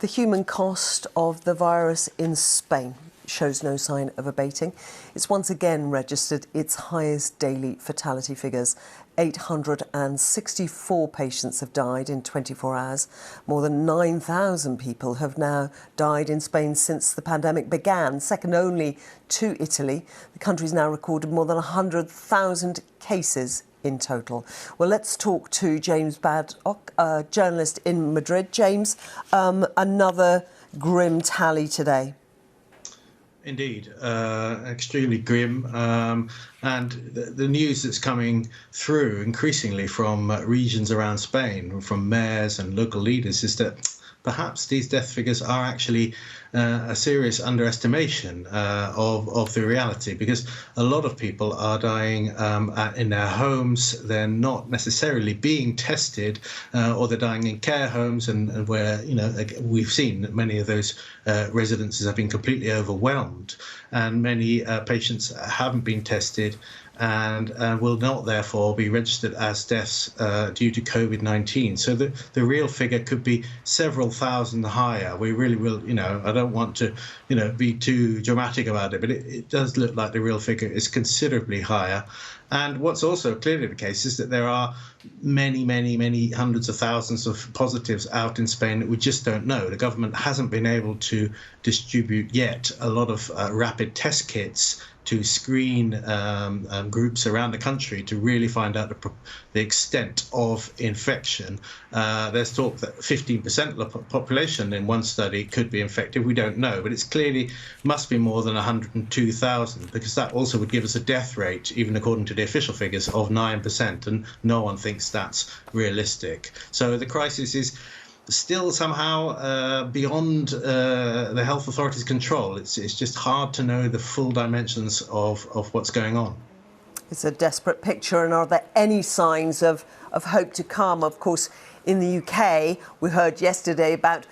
The human cost of the virus in Spain shows no sign of abating. It's once again registered its highest daily fatality figures. 864 patients have died in 24 hours. More than 9,000 people have now died in Spain since the pandemic began, second only to Italy. The country's now recorded more than 100,000 cases in total. Well, let's talk to James Baddock, a journalist in Madrid. James, another grim tally today. Indeed, extremely grim. And the news that's coming through increasingly from regions around Spain, from mayors and local leaders, is that perhaps these death figures are actually a serious underestimation of the reality, because a lot of people are dying in their homes. They're not necessarily being tested, or they're dying in care homes, and where, you know, we've seen that many of those residences have been completely overwhelmed, and many patients haven't been tested and will not therefore be registered as deaths due to COVID-19. So the real figure could be several thousand higher. We really will, you know, I don't want to, you know, be too dramatic about it, but it does look like the real figure is considerably higher. And what's also clearly the case is that there are many hundreds of thousands of positives out in Spain that we just don't know. The government hasn't been able to distribute yet a lot of rapid test kits to screen groups around the country to really find out the extent of infection. There's talk that 15% of the population in one study could be infected. We don't know, but it's clearly must be more than 102,000, because that also would give us a death rate, even according to the official figures, of 9%, and no one thinks that's realistic. So the crisis is still somehow beyond the health authorities' control. It's just hard to know the full dimensions of what's going on. It's a desperate picture, and are there any signs of hope to come? Of course, in the UK, we heard yesterday about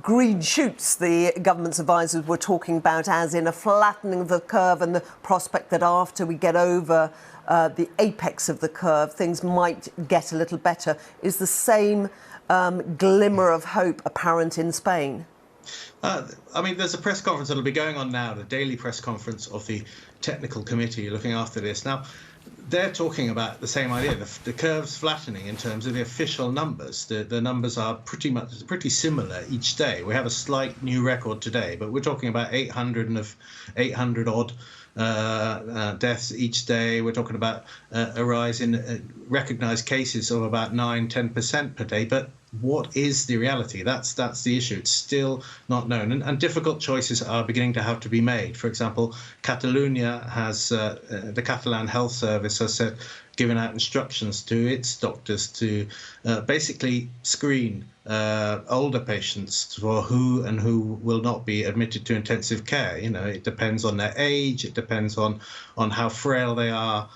green shoots. The government's advisors were talking about as in a flattening of the curve, and the prospect that after we get over the apex of the curve, things might get a little better. Is the same glimmer of hope apparent in Spain? I mean, there's a press conference that'll be going on now, the daily press conference of the technical committee looking after this. Now, they're talking about the same idea, the curve's flattening in terms of the official numbers. The numbers are pretty similar each day. We have a slight new record today, but we're talking about 800 odd deaths each day. We're talking about a rise in recognised cases of about 9–10% per day. But what is the reality? That's the issue. It's still not known, and difficult choices are beginning to have to be made. For example, Catalonia has the Catalan Health Service has given out instructions to its doctors to basically screen older patients for who will not be admitted to intensive care. You know, it depends on their age, it depends on how frail they are.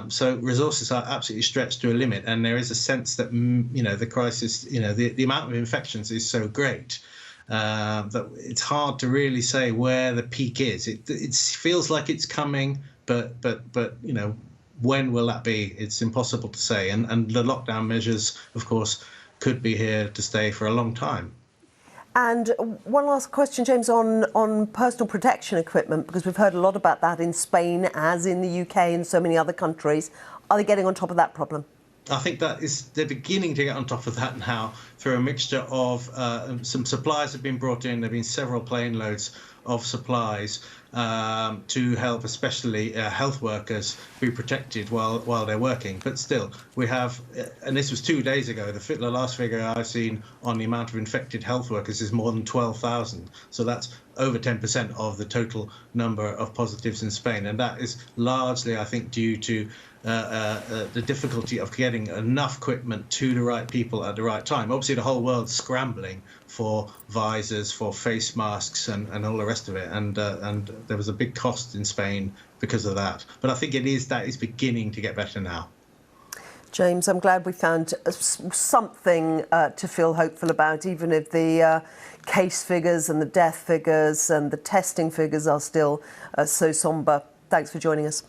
So resources are absolutely stretched to a limit, and there is a sense that, you know, the crisis, you know, the amount of infections is so great that it's hard to really say where the peak is. It feels like it's coming, but you know, when will that be? It's impossible to say. And the lockdown measures, of course, could be here to stay for a long time. And one last question, James, on personal protection equipment, because we've heard a lot about that in Spain, as in the UK and so many other countries. Are they getting on top of that problem? I think they're beginning to get on top of that now through a mixture of some supplies have been brought in. There have been several plane loads of supplies to help especially health workers be protected while they're working. But still, we have, and this was 2 days ago, the last figure I've seen on the amount of infected health workers is more than 12,000. So that's over 10% of the total number of positives in Spain. And that is largely, I think, due to the difficulty of getting enough equipment to the right people at the right time. Obviously, the whole world's scrambling for visors, for face masks, and all the rest of it. And there was a big cost in Spain because of that. But I think that is beginning to get better now. James, I'm glad we found something to feel hopeful about, even if the case figures and the death figures and the testing figures are still so sombre. Thanks for joining us.